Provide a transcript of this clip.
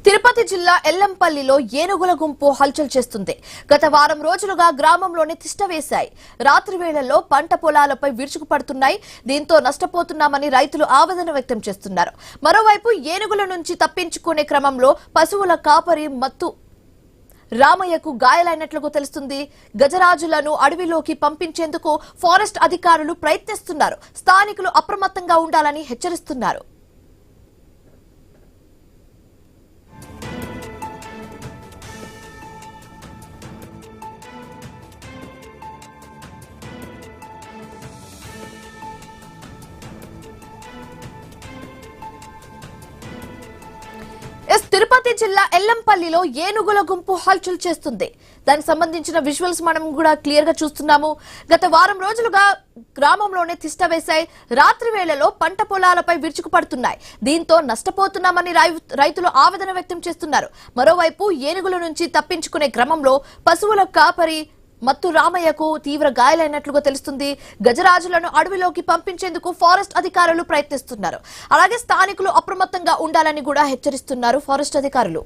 తిరుపతి జిల్లా ఎల్లంపల్లిలో ఏనుగుల గుంపు హల్చల్ చేస్తుంది. గత వారం రోజులుగా గ్రామంలోని తిష్ట వేశాయి. రాత్రి వేళల్లో పంట పొలాలపై విరుచుకుపడుతున్నాయి. దీంతో నష్టపోతున్నామని రైతులు ఆవేదన వ్యక్తం చేస్తున్నారు. మరోవైపు ఏనుగుల నుంచి తప్పించుకునే క్రమంలో పశువుల కాపరి మత్తు రామయ్యకు గాయాలైనట్లు తెలుస్తుంది. గజరాజులను అడవిలోకి పంపించేందుకు ఫారెస్ట్ అధికారులు ప్రయత్నిస్తున్నారు. స్థానికులు అప్రమత్తంగా ఉండాలని హెచ్చరిస్తున్నారు. తిరుపతి జిల్లా ఎల్లంపల్లిలో ఏనుగుల గుంపు హల్చల్ చేస్తుంది. దానికి సంబంధించిన విజువల్స్ మనం కూడా క్లియర్ గా చూస్తున్నాము. గత వారం రోజులుగా గ్రామంలోనే తిష్ట వేశాయి. రాత్రి వేళలో పంట పొలాలపై విరుచుకుపడుతున్నాయి. దీంతో నష్టపోతున్నామని రైతులు ఆవేదన వ్యక్తం చేస్తున్నారు. మరోవైపు ఏనుగుల నుంచి తప్పించుకునే క్రమంలో పశువుల కాపరి మత్తు రామయ్యకు తీవ్ర గాయాలైనట్లుగా తెలుస్తుంది. గజరాజులను అడవిలోకి పంపించేందుకు ఫారెస్ట్ అధికారులు ప్రయత్నిస్తున్నారు. అలాగే స్థానికులు అప్రమత్తంగా ఉండాలని కూడా హెచ్చరిస్తున్నారు ఫారెస్ట్ అధికారులు.